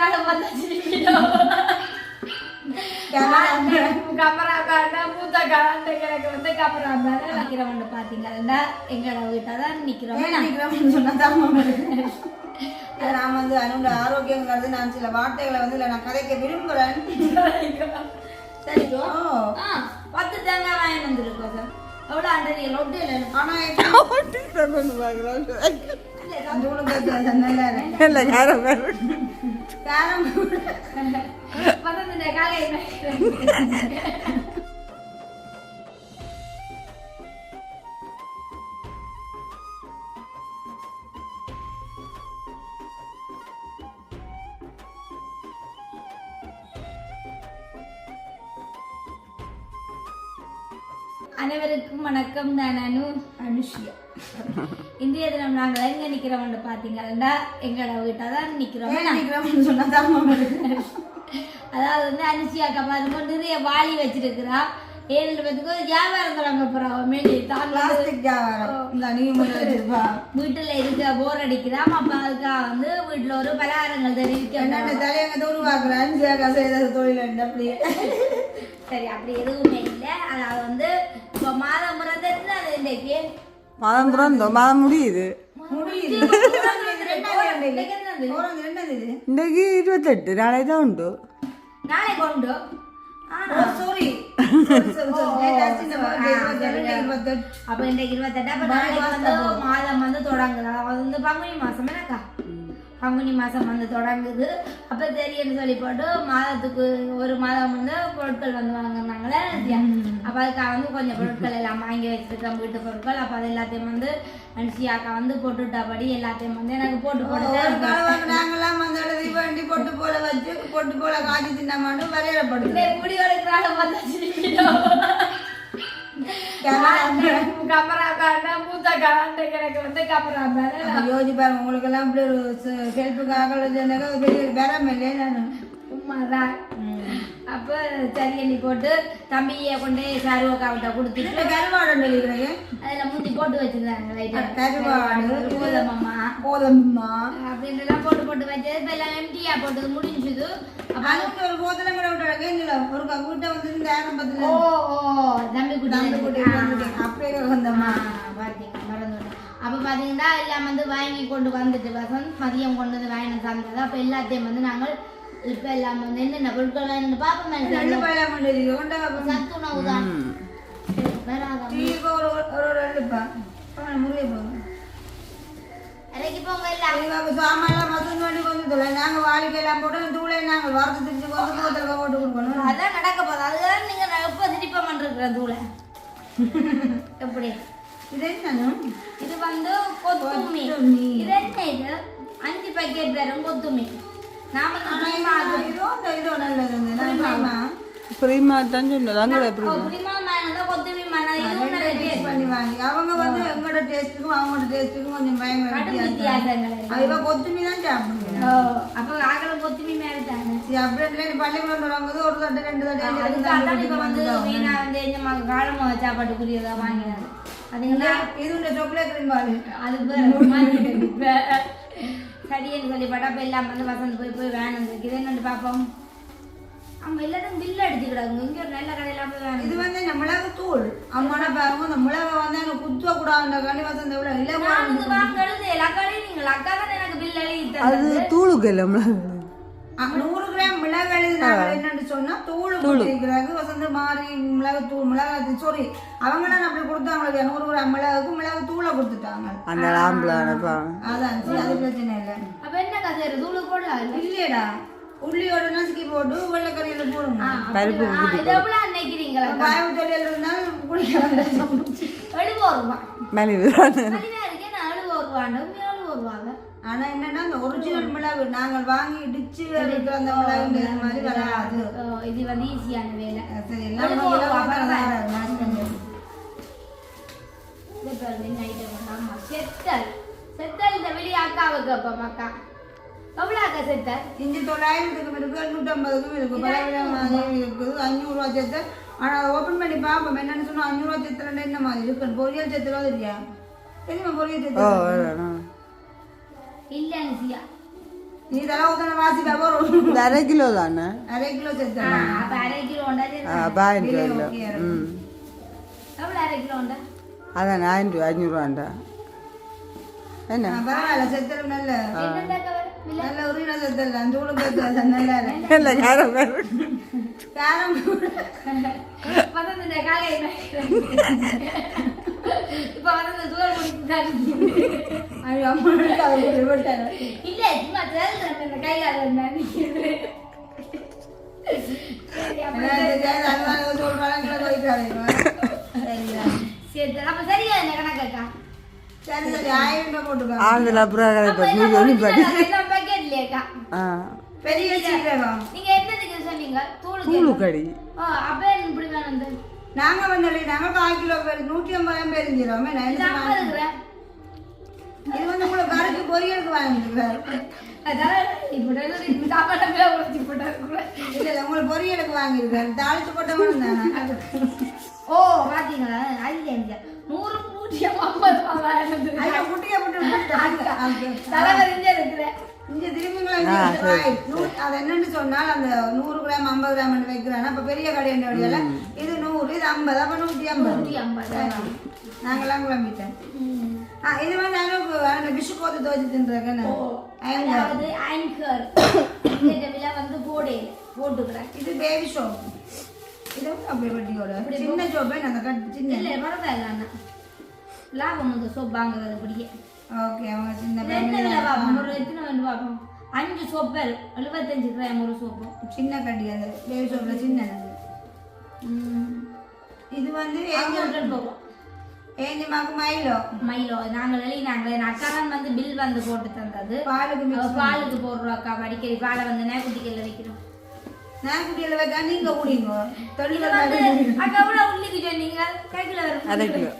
இருக்கிறாங்க கமரா காண்டா மூத்த காண்ட எனக்கு வந்து கமரா மேல நிக்கிறவன் பாத்தீங்கன்னா எங்களோட வீட்டை தான் நிக்கிறோம் சொன்னதான் நான் வந்து அனுட ஆரோக்கியங்கிறது நான் சில வார்த்தைகளை வந்து இல்லை நான் கதைக்க விரும்புகிறேன். சரிக்கோ 10 தேங்காய் வாங்கி வந்துருக்கோம் சார். எவ்வளோ அண்டை லொட்டு இல்லை அனைவருக்கும் வணக்கம். நான் அனுஷியா. இந்திய தினம் நாங்கள் எங்க நிக்கிறோம்னு பாத்தீங்கன்னா எங்களோட வீட்டை தான் நிக்கிறோம் சொன்னதான். அதாவது வந்து அனுஷியாக்கா பாருங்க நிறைய வாளி வச்சிருக்கிறா. 7 பேருக்கு வியாபாரம் தொடங்க போறோம். வீட்டுல இருக்க போர் அடிக்கிறான். அப்ப அதுக்காக வந்து வீட்டுல ஒரு பலகாரங்கள் தெரிவிக்க தொழில் அப்படியே சரி அப்படி எதுவுமே இல்லை. அதாவது வந்து இப்போ மாதம் பிறந்த இன்னைக்கு மாதம் பிறந்தோ மாதம் முடியுது. இன்னைக்கு 28 நாளைக்கு தான் உண்டு. நாளைக்கு உண்டு. அப்ப இன்றைக்கு 28. அப்ப நாளைக்கு வந்து மாதம் வந்து தொடங்குது. அது வந்து பங்குனி மாசம் என்னக்கா பங்குனி மாதம் வந்து தொடங்குது. அப்போ தெரியுன்னு சொல்லி போட்டு மாதத்துக்கு ஒரு மாதம் வந்து பொருட்கள் வந்து வாங்கினாங்களே. அப்போ அதுக்காக வந்து கொஞ்சம் பொருட்கள் எல்லாம் வாங்கி வச்சுருக்கோம், வீட்டு பொருட்கள். அப்போ அது எல்லாத்தையும் வந்து அனுஷியாக்கா வந்து போட்டுவிட்டாபடி எல்லாத்தையும் வந்து எனக்கு போட்டு நாங்களாம் வந்து எழுதி வேண்டி பொட்டு போல வச்சு பொட்டு போல காய்ச்சி தின்னாம வரையப்படுது. குடி வளர்க்குறாங்க கமரா காண்டா மூத்த காண்ட எனக்கு வந்து கமரா மேல யோசி பாருங்க. உங்களுக்கு எல்லாம் இப்படி ஒரு ஹெல்ப்புக்காக பெரிய பேரம் இல்லையே. நான் உண்மைதான். அப்போ சரி எண்ணி போட்டு தம்பியை கொண்டு சருவக்காவிட்ட கொடுத்துட்டு கருவாடு எழுதிக்கிறேங்க. அதில் முந்தி போட்டு வச்சிருந்தாங்க. கருவாடு கோதம்பம்மா அப்படின்றலாம் போட்டு வச்சது. இப்போ எல்லாம் எம்டியா போட்டது முடிஞ்சுது. அப்போ அதுக்கு ஒரு கோதலம் கூட விட்டுறாங்க. ஒரு வீட்டை வந்து ஆரம்பத்தில் தம்பி குட்டி அப்படியே வந்தம்மா பார்த்தீங்க மறந்து. அப்போ பார்த்தீங்கன்னா எல்லாம் வந்து வாங்கி கொண்டு வந்துட்டு வசந்த் மதியம் கொண்டு வந்து வாங்கி தந்தது. அப்போ எல்லாத்தையும் வந்து நாங்கள் இப்ப எல்லாம் வந்து என்னென்ன பொருட்கள் வேணும்னு பாப்போம். சத்துணவு தான் இறக்கி போங்க. எல்லாம் சாமான் மருந்து வண்டி கொஞ்சம் நாங்க வாளிக்கை எல்லாம் போட்டு தூளை நாங்கள் வாரத்து திருச்சி போட்டு கொடுக்கணும். அதான் நடக்க போகுது. அதுதான் நீங்க எப்ப திருப்பம் பண்ற தூளை எப்படி இது என்ன? இது வந்து கொத்துமி. இது என்ன? இது 5 பேக்கெட் வரும் கொத்துமி. அவங்க வந்து எங்களோட டேஸ்ட்டுக்கும் அவங்களோட டேஸ்ட்டுக்கும் கொஞ்சம் பயங்கர கொத்துமி தான் சாப்பிடுங்க. அப்போ ஆகலம் கொத்துமி மேல தாங்க அப்படி பள்ளிக்கூடம் தொடங்குது. ஒரு தட்டு 2 தட்டு இப்போ வந்து மீனா வந்து என்ன காலமா சாப்பாட்டுக்குரியதா வாங்கினாரு. அதுங்களா இது இந்த சாக்லேட் கிரீம் அது சரின்னு சொல்லி பட்டா இப்போ எல்லாம் வந்து வசந்த் போய் வேணும் இருக்குது. என்னென்னு பார்ப்போம். அவங்க எல்லாரும் பில்லு அடிச்சுக்கிடாங்க. இங்கே ஒரு நல்ல கடையெல்லாம் போய் வேணும். இது வந்து இந்த மிளகு தூள் அம்மான பாருங்க. இந்த மிளகை வந்து எனக்கு குத்துவ கூடாதுன்ற கண்டி வசந்த விட இல்லை வாங்கறது எல்லா கடையும் நீங்கள் அக்கா தான் எனக்கு பில் எழுதி அது தூளுக்கு இல்லை. 100 கிராம் மிளகு எழுதினாங்க. என்னன்னு சொன்னா தூள் கொடுத்துருக்கிறாங்க. வசந்த மாறி மிளகு தூள் மிளகு சாரி அவங்க தான் அப்படி கொடுத்தாங்க. 100 கிராம் மிளகுக்கு மிளகு தூளை கொடுத்துட்டாங்க. அதான் அது பிரச்சனை இல்லை. அப்ப என்ன கதை தூளு போடலாம் இல்லையடா. உள்ளியோட நசுக்கி போட்டு வெள்ளைக்கறியில போடுங்க. எவ்வளோ நினைக்கிறீங்களா? பாயம் தொழில் இருந்தாலும் குடிக்கலாம். 70 ரூபாய் மலிவு வருவாங்க. ஆனா என்னன்னா அந்த ஒரிஜினல் மிளகு நாங்கள் வாங்கி இடிச்சு எடுக்கிற அந்த மிளகு மாதிரி வராது. இது வந்து ஈஸியான வேலை. சரி எல்லாம் செத்தல் இந்த வெளியே அக்காவுக்கு அப்ப மக்கா எவ்வளோ அக்கா செத்தல்? இஞ்சி 900க்கும் இருக்கு, 850க்கும் இருக்கு, பலவிதமாக இருக்குது. 500 ரூபா செத்தல். ஆனால் அதை ஓப்பன் பண்ணி பார்ப்போம். என்னன்னு சொன்னா 500 ரூபா செத்தல் என்ன மாதிரி இருக்கு? பொரியல் செத்தலோ இல்லையா? தெரியுமா பொரியல் செத்தல்? இல்ல அனுசியா நீ தலை ஊத்தன வாசிப்பா போறோம் இது 1/2 கிலோ தானே? 1/2 கிலோ சேர்த்து அப்ப 1/2 கிலோ உண்டா அப்போ 1000 ரூபா ம் எவ்வளவு 1/2 கிலோ உண்டா அதான் 1000 ரூபா 500 ரூபாண்டா என்ன பரவாயில்ல செத்தரும் நல்ல என்னடா கவர் விலை நல்ல உரிமை செத்தல் அந்த ஊருக்கு நல்லா இல்லை காரம் காரம் வந்து இந்த காலையில இப்ப வந்து தூரம் முடிச்சுட்டாரு ஐயோ அம்மா அவர் விட்டாரு இல்ல சும்மா தேர்தல் இந்த கையால நினைக்கிறேன் சரி அப்ப சரியா என்ன கணக்கா ஆந்தில் அப்புறம் ஒன்றும் படி பாக்கெட்லக்கா ஆ பெரிய சீரகம் நீங்க என்னதுக்கு சொன்னீங்க தூளு தூளு கடி அப்ப இப்படி வேணும் நாங்க வந்து நாங்க 1 கிலோ பேர் 150 பேர் இருந்துறோம் இது வந்து உங்களை கருக்கு பொரியலுக்கு வாங்கிருக்காரு இல்ல உங்களுக்கு பொரியலுக்கு வாங்கிருக்காரு தாளிச்சு போட்டவனும் தானே ஓ பாத்தீங்களா அது 100 குட்டியா போட்டு தலைவரிஞ்சே இருக்கிறேன் இங்க திரும்பிங்களா அது என்னன்னு சொன்னால் அந்த 100 கிராம் 50 கிராம் வைக்கிறாங்க அப்ப பெரிய கடையில இது 100 இது 50 அப்ப 150 நாங்கெல்லாம் குழம்பிட்டேன் இது வந்து அனுப்பு பிஷு போட்டு துவச்சு தின்றாங்க அதாவது ஆங்கர் இந்த விலை வந்து போட்டுக்கிறேன் இது பேபி ஷோப் இது அப்படியே வட்டியோட சின்ன ஷோப்பே நாங்கள் சின்ன இல்லை பரவாயில்ல லாபம் வந்து சோப் வாங்குறது அப்படியே ஓகே அவங்க சின்ன என்ன விலை பார்ப்போம் ஒரு எத்தனை வந்து பார்ப்போம் 5 சோப்பு 75 கிராம் ஒரு சோப்பு சின்ன கட்டி அது பேபி ஷோப்பில் சின்னது இது வந்து போவோம் ஏஞ்சிமாக்கு மைலோ நாங்களே அக்காரன் வந்து பில் வந்து போட்டு தந்தது பாலுக்கு போடுறோம் அக்கா அடிக்கடி பாலை வந்து நேக்குட்டிக்கல்ல வைக்கிறோம் நேக்குட்டியில் வைக்கா நீங்க குடிங்க அக்கா எவ்வளோ உள்ளிக்கு சொன்னீங்க கைக்கில வரும் 1/2 கிலோ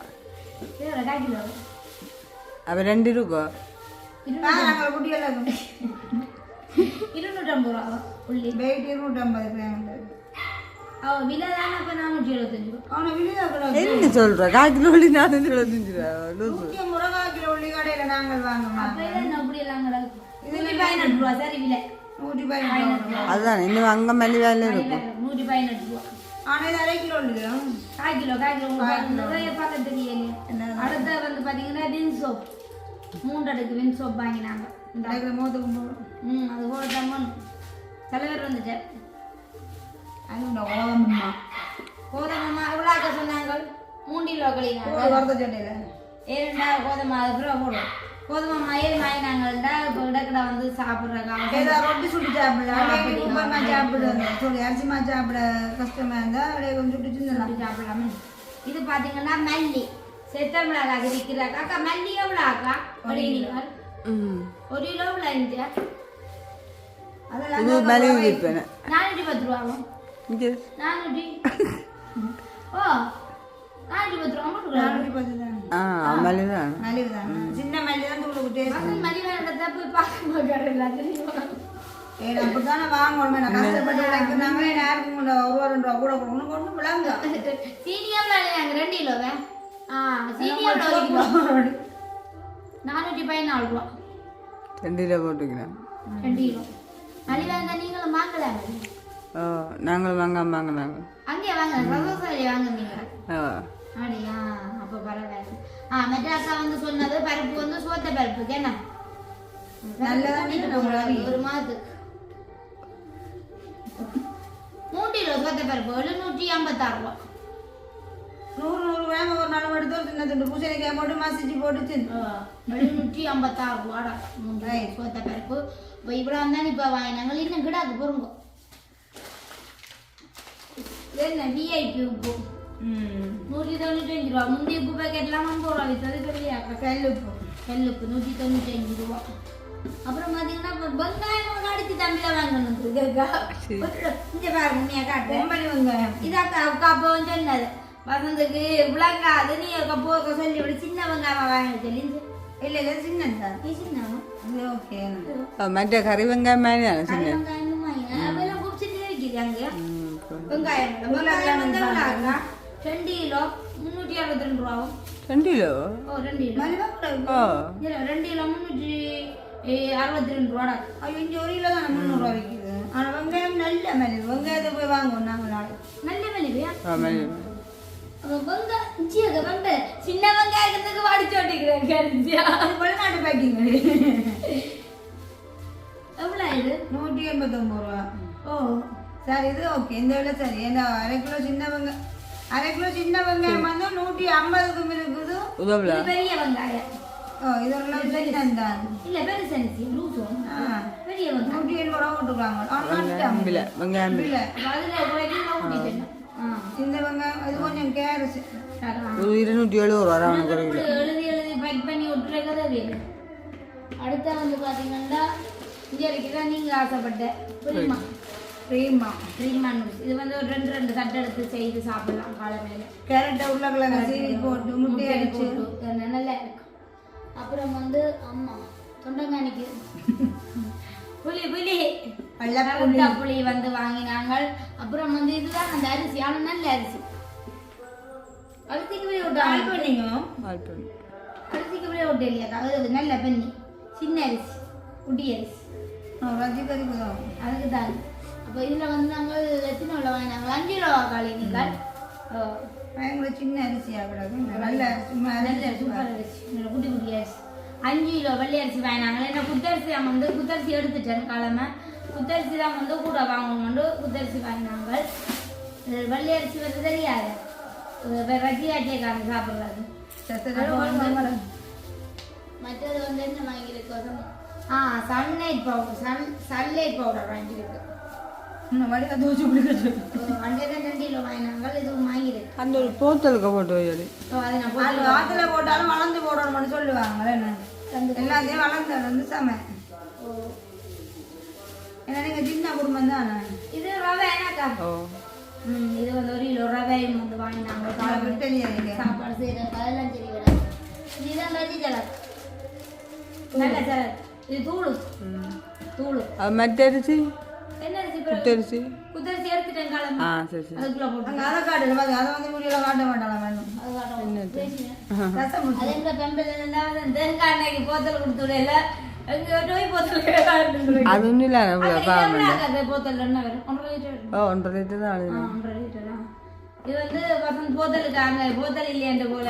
கைக்கில அப்போ 2 இருக்கும் நாங்கள் குட்டியெல்லாம் 250 ரூபா உள்ளி வெயிட் 250 கிராம் அவன் விலை தானே அப்போ 475 அவனை விழுதான் என்ன சொல்ற 1/4 கிலோ 475 ரூபா முருகா கிலோ உள்ளி கடையில் நாங்கள் வாங்கலாம் அப்போ இதான் அப்படி எல்லாம் கிடக்கு 118 ரூபா சரி விலை 118 அதுதான் இன்னும் அங்கே மல்லி வேலை இருக்கும் 118 ரூபா ஆனால் இது 1/2 கிலோ இல்லையா 1/4 கிலோ நிறைய பார்க்க தெரியலையே அடுத்த வந்து பார்த்தீங்கன்னா வின் சோப் 3 அடுக்கு வின் சோப் வாங்கினாங்க இந்த மோதுக்கு அது போட்டாங்க தலைவர் வந்துட்டார் அது கோதம்மா கோதமம்மா எவ்வளோ சொன்னாங்க 3 கிலோ கழினாங்க வரத சட்டையில் ஏன்னா கோதமா அதுக்கு போடுவோம் கோதுமை மயில் வாங்கினாங்கள்டா இப்போ இடக்கடை வந்து சாப்பிட்றாங்க ஏதோ ரொட்டி சுட்டு சாப்பிடலாம் உப்பமா சாப்பிடுவாங்க சொல்லி அரிசிமா சாப்பிட கஷ்டமா இருந்தா அப்படியே கொஞ்சம் சுட்டு சின்னலாம் சாப்பிடலாமே இது பார்த்தீங்கன்னா மல்லி செத்த மிளகாய் விற்கிறாங்க அக்கா மல்லி எவ்வளோ அக்கா 1 கிலோ எவ்வளோ இருந்துச்சா இது மலிவு விற்பனை 410 ரூபாவும் இங்கே 400 ஓ 410 ரூபா மட்டும் மலிவு தான் மலிவு தான் சின்ன மல்லி தான் உங்களுக்கு டேஸ்ட் மல்லி வேண்டதை போய் பார்க்க மாட்டாரு ஏன் அப்படித்தானே வாங்கணும் நான் கஷ்டப்பட்டு வைக்கிறாங்களே நேரம் கொண்டு 1 ரூபா 2 ரூபா கூட கொடுக்கணும் கொண்டு விளங்க சீனியம் நாங்கள் 2 கிலோவே சீனியம் 1 கிலோ 414 ரூபா 2 கிலோ போட்டுக்கிறேன் 2 கிலோ மல்லி வேண்டாம் நீங்களும் வாங்கலாம் ஓ நாங்களும் வாங்கினாங்க அங்கே வாங்க சந்தோஷம் வாங்குவீங்க அப்படியா அப்போ பரவாயில்ல மெட்ராஸா வந்து சொன்னது பருப்பு வந்து சோத்த பருப்புக்கு என்ன ஒரு மாதத்துக்கு 3 கிலோ சோத்த பருப்பு 756 ரூபா 100 கிராம் ஒரு நாள் எடுத்து சின்ன துண்டு பூசணிக்காய் போட்டு மசிச்சு போட்டு 756 ரூபாடா சோத்த பருப்பு இப்போ இவ்வளோ இருந்தாலும் இப்போ வாங்கினாங்க இன்னும் கிடாக்கு பொறுங்க என்ன விஐபி உப்பு 195 ரூபா முந்தைய உப்பு பேக்கெட்லாம் 50 ரூபா விற்றது பெரிய கல்லுப்பு 195 ரூபா அப்புறம் பார்த்தீங்கன்னா வெங்காயம் அடிச்சு தம்பியில் வாங்கணும் இங்கே பாருங்க வெங்காயம் இது அக்கா அப்போ சொன்னது வசந்துக்கு விளங்காது நீ போக்க சொல்லி இப்படி சின்ன வெங்காயம் வாங்க சொல்லி இல்லை சின்னதா நீ சின்னவா இது ஓகே மற்ற கறி வெங்காயம் மாதிரி தானே சின்ன வெங்காயம் வாங்க அப்பெல்லாம் குடிச்சிட்டு இருக்குது அங்கே வெங்காயம் வந்து எவ்வளோ 2 கிலோ 362 ரூபாவும் 2 கிலோ ஓ 2 கிலோ ஓ 2 கிலோ 62 ரூபாடா. ஐயோ இங்கே 1 கிலோ தான் 300 ரூபா விற்கிது. ஆனால் வெங்காயம் நல்ல மலிவு. வெங்காயத்தை போய் வாங்குவோம் நாங்கள் நாளைக்கு. நல்ல மலிவையா? மலிவு வெங்காயம் சின்ன வெங்காயத்துக்கு வாடிச்சு ஓட்டிக்கிறேன். அது வெளிநாட்டு பேக்கிங். எவ்வளோ இது? 189 ரூபா. ஓ சரி இது ஓகே. இந்த விலை சரி. ஏன்னா 1/2 கிலோ சின்ன வெங்காயம் வந்து 150க்கும் இருக்குது. உதவல பெரிய வெங்காயம். ஓ இதெல்லாம் பெரிய தான். இல்ல பெருசு லூசோ. பெரிய வெங்காயம் 170 ரூபா போட்டுருக்காங்க. வெங்காயம் இல்லை அதுல ஊட்டிட்டேன். இந்த வெங்காயம் இது கொஞ்சம் கேரட் 270 ரூபா எழுதி பேக் பண்ணி விட்டுறதே வேணும். அடுத்த வந்து பாத்தீங்கன்னா இங்க இருக்கிறதா நீங்க ஆசைப்பட்ட க்ரீமா நூல்ஸ். இது வந்து ஒரு 2 தட்டு எடுத்து செய்து சாப்பிடலாம் காலையில. கேரட்டை உருளைக்கிழங்கு சீவி போட்டு முட்டை அடிச்சு நல்லா இருக்கும். அப்புறம் வந்து அம்மா தொண்டங்கானிக்கு புளி புளி வந்து வாங்கினாங்க. அப்புறம் வந்து இதுதான் அந்த அரிசி. ஆனால் நல்ல அரிசி. அரிசிக்கு போய் விட்டு இல்லையா? அது நல்ல பெண்ணி சின்ன அரிசி குட்டி அரிசி அதுக்கு தான். அப்போ இதில் வந்து நாங்கள் எத்தனை உள்ள வாங்கினாங்க? 5 ரூபா காலி. நீங்கள் சின்ன அரிசியாக நல்ல அரிசி நல்ல சூப்பர் அரிசி நல்ல குட்டி குட்டி அரிசி 5 கிலோ வெள்ளை அரிசி வாங்கினாங்க. ஏன்னா குத்தரிசி தான் வந்து குத்தரிசி எடுத்துட்டேன் கிழமை. குத்தரிசி தான் வந்து கூட வாங்கணும்னு குத்தரிசி வாங்கினாங்க. வெள்ளை அரிசி வந்து தெரியாது. ரஜியாட்டியக்காரன் சாப்பிட்றது. மற்றது வந்து என்ன வாங்கியிருக்கோம்? சன்லைட் பவுடர் வாங்கியிருக்கு. தோச்சு பிடிக்கிறது 2 கிலோ வாங்கினாங்க. இதுவும் வாங்கியிருக்கு. அந்த ஒரு போத்தலுக்கு போட்டு வையாது. ஆற்றுல போட்டாலும் வளர்ந்து போடணும்னு சொல்லுவாங்க. எல்லாத்தையும் வளர்ந்து வந்து சமை. ஏன்னா நீங்கள் சின்ன குடும்பம் தானே. இது ரவை என்னக்கா? இது வந்து 1 கிலோ ரவையும் வந்து வாங்கினாங்க. சாப்பாடு செய்யறது அதெல்லாம் சரி விடாது. இதுதான் வெஜ்ஜி சலாட். நல்ல சலாட். இது தூளு மற்ற அரிசி என்ன அரிசி? குத்தரிசி எடுத்துட்டேன் காலம். சரி சரி. அதுக்குள்ள போட்டு அதை காட்டுல அதை வந்து முடியல காட்ட மாட்டாங்க. வேணும் அது எங்க பெம்பல் தேங்காய் எண்ணெய்க்கு போத்தல் கொடுத்து விடல. போத்தல் அது ஒன்றும் இல்லை. போத்தல் என்ன வரும்? 1.5 லிட்டர் தான். 1.5 லிட்டர் தான். இது வந்து வசந்த் போத்தலுக்கு அங்க போத்தல் இல்லையன்ற போல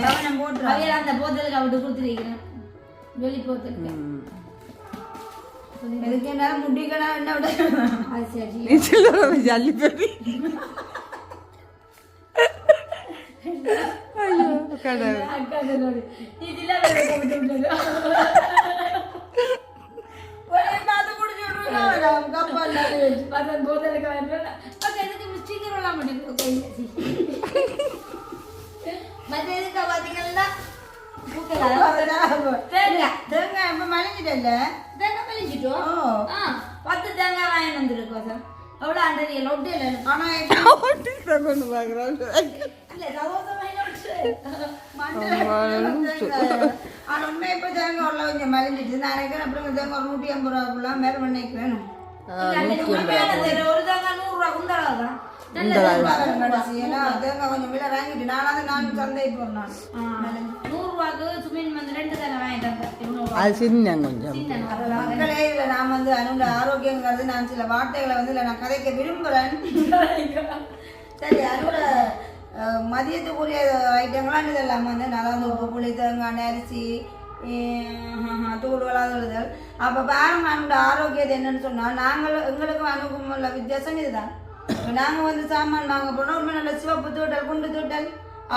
அவையில அந்த போத்தலுக்கு அவட்டு கொடுத்துருக்கிறேன். வெளி போத்தலுக்கு எதுக்கு என்னால முடிக்கலாம் என்ன விட ஜல்லி பெரி. ஐயோ கடவுள். இதெல்லாம் பாத்தீங்கன்னா தேங்காய் எப்ப மலிஞ்சிட்டல? தேங்காய் மலிஞ்சிட்டோம். 10 தேங்காய் வாங்கி வந்துருக்கோம் சார். எவ்வளோ அண்டரி லொட்டில ஆனா கொண்டு பாக்குறாங்க. ஆனா உண்மை இப்ப தேங்காய் உள்ள கொஞ்சம் மலிஞ்சிட்டு நான் நினைக்கிறேன். அப்புறம் தேங்காய் 150 ரூபாக்குள்ள மேல பண்ணிக்கிறேன். ஒரு தேங்காய் 100 ரூபா குந்தளவு தான். தேங்காய் கொஞ்சம் விலை வாங்கிட்டு நான் சந்தை போறேன். 100 ரூபாய்க்கு சுமின் வந்து 2 தேங்காய் வாங்கிட்டாங்க. அது சின்ன கொஞ்சம் மக்களே இல்லை. நான் வந்து அதோட ஆரோக்கியங்கிறது நான் சில வார்த்தைகளை வந்து இல்லை நான் கதைக்க விரும்புகிறேன். சரி அதோட மதியத்துக்குரிய ஐட்டங்களாம் இதெல்லாம் வந்து நல்லா உப்பு புளி தேங்காய் அரிசி தூள் வளாதுதல். அப்போ பாருங்க அதோட ஆரோக்கியத்தை என்னன்னு சொன்னால் எங்களுக்கு அனுபவம் உள்ள வித்தியாசம் இதுதான். நாங்கள் வந்து சாமான் வாங்க போனோம். ரொம்ப நல்ல சிவப்பு தூட்டல் குண்டு தூட்டல்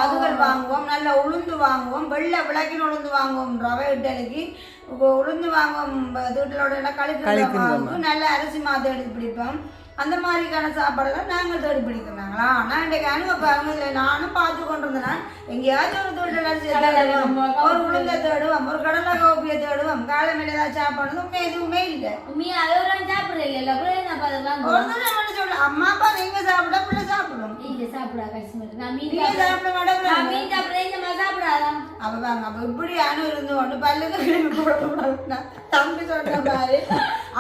அதுகள் வாங்குவோம். நல்ல உளுந்து வாங்குவோம். வெள்ளை விளக்கின் உளுந்து வாங்குவோம். ரவை இட்டலுக்கு உளுந்து வாங்குவோம். தூட்டலோட கழுக்கு நல்ல அரிசி மாதம் எடுத்து பிடிப்போம். அந்த மாதிரிக்கான சாப்பாடுலாம் நாங்கள் தேடி பிடிக்கிறாங்களா. ஆனால் இன்றைக்கு அனுபவம் இல்லை. நானும் பார்த்து கொண்டு இருந்தேன். எங்கேயாச்சும் ஒரு தூட்டல் அரிசி தேடுவோம், ஒரு உளுந்தை தேடுவோம், ஒரு கடலை கோப்பியை தேடுவோம். காலை மேலே ஏதாவது சாப்பாடு உண்மை எதுவுமே இல்லை. சொல்ல அம்மா அப்பா நீங்க சாப்பிட பிள்ளை சாப்பிடும். இப்படி அணு இருந்து கொண்டு பல்லுக்கு தம்பி சொல்ற மாதிரி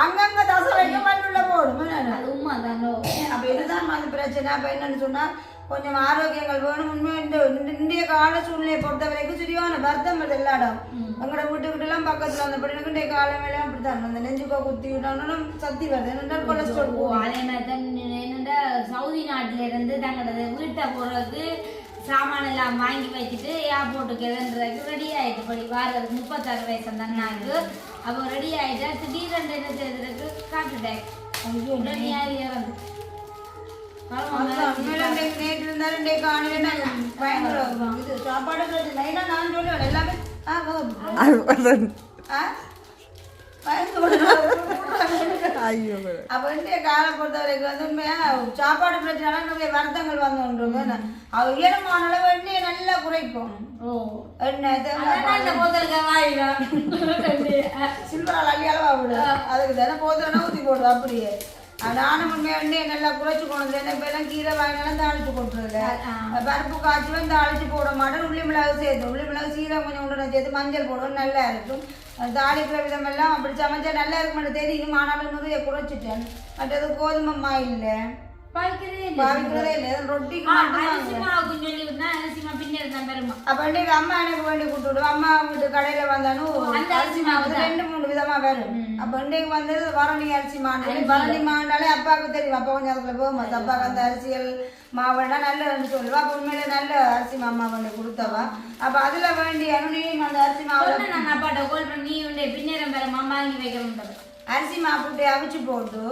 அங்கங்க தசை வைக்க மண்ணுள்ள போடும். அப்ப இதுதான் அது பிரச்சனை. அப்ப என்னன்னு சொன்னா கொஞ்சம் ஆரோக்கியங்கள் வேணும். உண்மையா இந்த இந்திய கால சூழ்நிலையை பொறுத்த வரைக்கும் சரியான வருத்தம் எல்லா இடம் எங்களோட வீட்டுக்கிட்ட எல்லாம் பக்கத்துல அந்த படினு காலமேல அப்படித்தான் அந்த நெஞ்சுக்கோ குத்தி விட்டாலும் சக்தி வருது என்னென்ன கொலஸ்ட்ரால் அதே மாதிரி தான் என்னென்ன சவுதி நாட்டுல இருந்து தங்களோட வீட்டை போறதுக்கு சாமான எல்லாம் வாங்கி வச்சுட்டு ஏர்போர்ட்டுக்கு எதுன்றதுக்கு ரெடி ஆயிட்டு படி வாரதுக்கு 36 வயசு அந்த அண்ணாக்கு அப்போ ரெடி ஆயிட்டா திடீரென்று என்ன செய்யறதுக்கு காட்டுட்டேன் உடனடியாக இறந்து நேற்று இருந்தாலும் காலையில பயங்கர இது சாப்பாடு லைனா நான் சொல்லுவேன் எல்லாமே ஐயோ அப்ப காலை பொறுத்த வரைக்கும் வந்து உண்மையா சாப்பாடு பிரச்சனை நிறைய வருத்தங்கள் வந்தோன்றது அது உயரமான அளவு எண்ணெயை நல்லா குறைக்கும் சில்வரால் அள்ளி அளவா விடு அதுக்கு தானே போதும் ஊற்றி போடுவோம் அப்படியே நானும் உண்மையா எண்ணெயை நல்லா குறைச்சு கொண்டு இப்ப எல்லாம் கீரை வாங்கினாலும் தாளிச்சு போட்டுருது பருப்பு காய்ச்சுவேன் தாளிச்சு போட மாட்டேன் உள்ளி மிளகு சேர்த்து உள்ளி மிளகு சீரகம் கொஞ்சம் உடனே சேர்த்து மஞ்சள் போடுவோம் நல்லா இருக்கும் தாளிக்கிற விதமெல்லாம் அப்படி சமைச்சா நல்லா இருக்கும் தெரியும் ஆனாலும் நிறைய குறைச்சிட்டேன் மற்றது கோதுமை மாயில் பாவிக்கிறதே இல்லை ரொட்டிக்கு அப்ப இன்னைக்கு அம்மா எனக்கு வேண்டி கொடுத்துடுவோம் அம்மா வீட்டு கடையில வந்தாலும் அரிசி மாவு 2-3 விதமா வரும் அப்ப இன்னைக்கு வந்தது பரணி அரிசி மாவு பரணி மாவுனாலே அப்பாவுக்கு தெரியும் அப்பா கொஞ்சம் அதுக்குள்ள போகும்போது அப்பாவுக்கு அந்த அரிசிகள் மாவுனா நல்லதுன்னு சொல்லுவா அப்ப உண்மையில நல்ல அரிசி மாமா வேண்டி கொடுத்தவா அப்ப அதுல வேண்டி அனுனியும் அந்த அரிசி மாவு நான் அப்பாட்ட கோல் பண்ணி பின்னேரம் வேற மாமா வாங்கி வைக்கிறோம் அரிசி மாப்புட்டு அவிச்சு போட்டு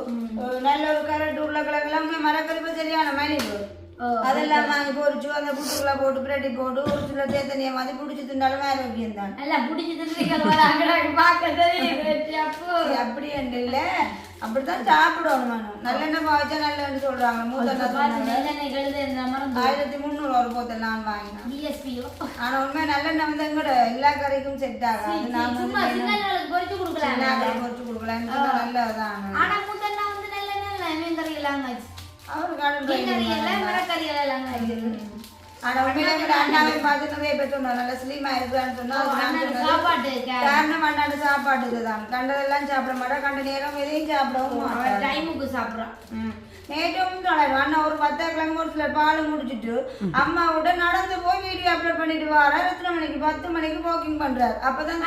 நல்ல ஒரு கரட்டு உருளைக்கிழங்குலாம் மரக்கறிப்பு சரியான மலிவு அதெல்லாம் வாங்கி பொறிச்சு அந்த புட்டுக்குள்ள போட்டு பிரட்டி போட்டு ஒரு சில தேத்தனியை மாதிரி பிடிச்சி தின்னாலும் ஆரோக்கியம் தான் அப்படி என்று இல்ல அப்படித்தான் சாப்பிடணும் நல்லெண்ணெய் பாய்ச்சா நல்லெண்ணெய் சொல்றாங்க 1300 ஒரு போத்தல் நான் வாங்கினேன் ஆனா உண்மை நல்லெண்ணெய் வந்து எங்கூட எல்லா கறிக்கும் செட் ஆகாது நான் பொறிச்சு கொடுக்கலாம் நல்லதான் அவரு அண்ணாவை பார்த்து நிறைய பேர் சொன்னார் நல்ல ஸ்லீமா இருக்குன்னு சொன்னா காரணம் அண்ணாடு சாப்பாட்டுக்கு தான் கண்டதெல்லாம் சாப்பிட மாட்டேன் கண்ட நேரம் எதையும் சாப்பிடவும் டைமுக்கு சாப்பிட்றான் நேற்றும் சொன்னாரு அண்ணா ஒரு 10 கிழங்கு ஒரு சில பால் முடிச்சுட்டு அம்மாவோட நடந்து போய் வீடியோ அப்லோட் பண்ணிட்டு வர எத்தனை மணிக்கு 10 மணிக்கு வாக்கிங் பண்றாரு அப்பதான்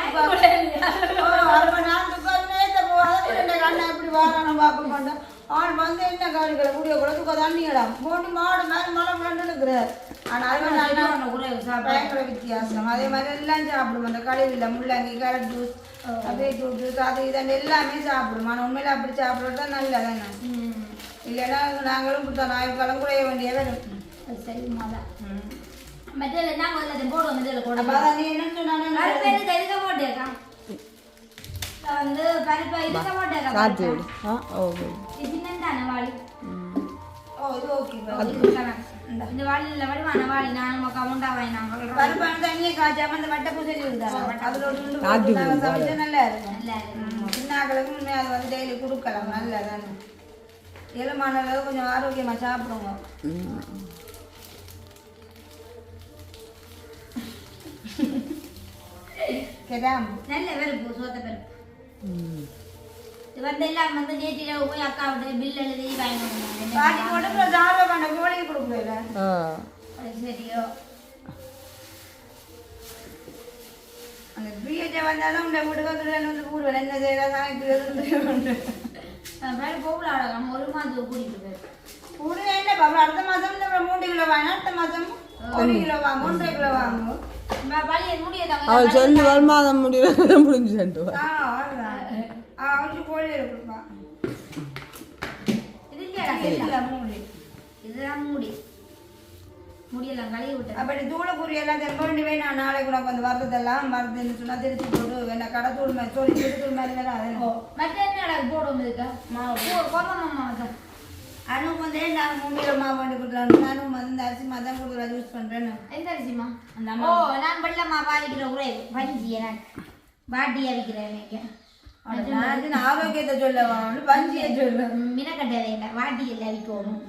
அண்ணா எப்படி வாரானு பாப்ப பண்ண ஆள் வந்து என்ன காரிகளை வீடியோ கூட தூக்க தண்ணியிடம் போட்டு மாடு மேலே மழை விளையாண்டுக்கிறார் ஆனா அது பயங்கர வித்தியாசம் அதே மாதிரி எல்லாம் சாப்பிடும் அந்த கழிவுல முள்ளங்கி கேரட் ஜூஸ் பீட்ரூட் ஜூஸ் அது இதன் எல்லாமே சாப்பிடும் ஆனா உண்மையில அப்படி சாப்பிடுறது தான் நல்லதானே இல்லைன்னா நாங்களும் கொடுத்தோம் நாய்க்காலம் குறைய வேண்டிய வரும் சரி மாதா மெட்டல் என்ன முதல்ல போடுவோம் மெட்டல் போட அப்ப நீ என்ன சொன்னாங்க கைதுக்க போட்டேக்கா வந்து பருப்பு இதுக்க போட்டேக்கா காத்து ஓகே சின்னதான வாளி இது ஓகே இந்த வாளில வடிவான வாளி நான் கவுண்டா வாங்கினாங்க பருப்பு தண்ணியை காய்ச்சாம அந்த வட்டை பூசலி இருந்தாங்க அதுல ஒரு துண்டு சமைச்சா நல்லா இருக்கும் சின்னாக்களுக்கு உண்மையாக அது வந்து டெய்லி கொடுக்கலாம் நல்லதானே இளமான அளவு கொஞ்சம் ஆரோக்கியமா சாப்பிடுங்க நல்ல வெறுப்பு சோத்த பெருப்பு வந்து எல்லாம் வந்து நேற்றில போய் அக்கா விட்டு பில் எழுதி வாங்கிட்டு பாட்டி போட்டு ஜாவா பண்ண கோழிக்கு கொடுக்கல சரியோ அந்த பிஹெச் வந்தாலும் உண்ட வீட்டுக்கு வந்து கூடுவேன் என்ன செய்யலாம் வேற போகல அழகாம 1 மாதத்துக்கு கூட்டிட்டு போய் கூட என்ன பாப்பா அடுத்த மாசம் 3 கிலோ வாங்க அடுத்த மாசம் 1 கிலோ வாங்க 1.5 கிலோ வாங்க வழியை முடியதாங்க அவள் சொல்லி வருமானம் முடியல முடிஞ்சு அவருக்கு கோழி இருக்குப்பா இது இல்லையா மூடி இதுதான் மூடி முடியலாம் கழுவி விட்டு அப்படி தூளை குறி எல்லாம் தென்பண்டி நான் நாளைக்கு கூட வந்து வரதெல்லாம் வருதுன்னு சொன்னா திருச்சி போட்டு என்ன கடை தூள் மாதிரி சொல்லி திருத்தூள் மாதிரி வேணும் மற்ற என்ன போடுவோம் இருக்கா மாவு அனுக்கு வந்து நான் 3 கிலோ மாவு பண்ணி கொடுக்குறாங்க நானும் வந்து அரிசி மாவு தான் கொடுக்குறேன் யூஸ் பண்றேன்னு எந்த அரிசிமா ஓ நான் வெள்ளமா பாதிக்கிற ஒரே பஞ்சி எனக்கு பாட்டியா விற்கிறேன் ஆரோக்கியத்தை சொல்ல பஞ்சியை சொல்ல மினக்கட்டை இல்லை வாட்டி இல்லை விற்கணும்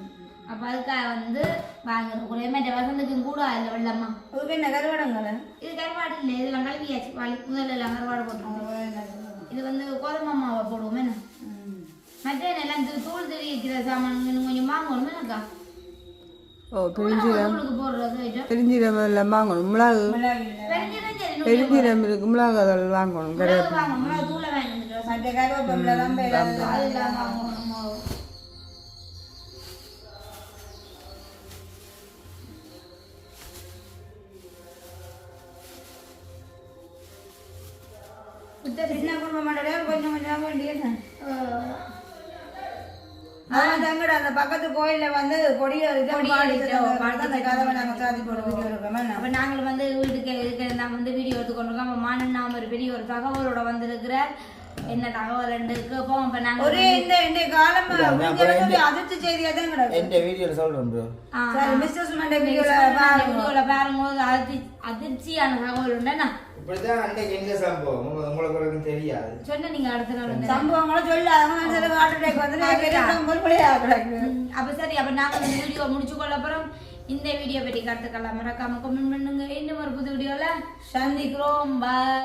அப்போ அதுக்காக வந்து வாங்குறோம் ஒரே மாதிரி வசந்துக்கும் கூட இல்லை வெள்ளம்மா அதுக்கு என்ன கருவாடுங்கள இது கருவாடு இல்லை இதெல்லாம் கழுவியாச்சு முதல்ல எல்லாம் கருவாடு போட்டுருவோம் இது வந்து கோதுமை மாவை போடுவோம் என்ன மற்ற எல்லாம் தூள் தெரிவிக்கிற சாமான் கொஞ்சம் வாங்கணும் என்னக்கா ஓ பெருஞ்சீரம் தூளுக்கு போடுறது பெருஞ்சீரம் எல்லாம் வாங்கணும் மிளகு பெருஞ்சீரம் சரி பெருஞ்சீரம் இருக்கு மிளகாதல் வாங்கணும் மிளகு வாங்க மிளகு தூளை வாங்கிட்டு மற்ற கருவேப்பிலை தான் அது இல்லாம வாங்கணும் சின்ன குடும்பம் மட்டும் கொஞ்சம் கொஞ்சம் வேண்டியது அதான் தங்கட அந்த பக்கத்து கோயில்ல வந்து கொடியேறிட்டு அந்த கதவை நாங்க சாதி போட்டு வீடியோ எடுக்கிறோம். அப்ப நாங்கள் வந்து வீட்டுக்கு இருக்கிற நான் வந்து வீடியோ எடுத்துக்கொண்டிருக்கோம். அப்ப மானன் நாம ஒரு பெரிய ஒரு தகவலோட வந்திருக்கிறார். என்ன தகவல் கேட்போம். அப்ப நாங்க ஒரே இந்த காலம் அதிர்ச்சி செய்தியா தான் கிடக்கு. இந்த வீடியோல சொல்றேன் ப்ரோ. சரி மிஸ்டர் மண்டே வீடியோல பாரும்போது அதிர்ச்சியான தகவல் உண்டுன்னா இப்படிதான் அன்னைக்கு எங்க சம்பவம் உங்களுக்கு தெரியாது. சொன்ன நீங்க அடுத்த நாள் சம்பவங்களை சொல்லாதவங்க சில ஹார்ட் அட்டாக் வந்து அப்ப சரி அப்ப நாங்க இந்த வீடியோ முடிச்சு கொள்ள அப்புறம் இந்த வீடியோ பற்றி கருத்துக்கலாம் மறக்காம கமெண்ட் பண்ணுங்க. இன்னும் ஒரு புது வீடியோல சந்திக்கிறோம். பாய்.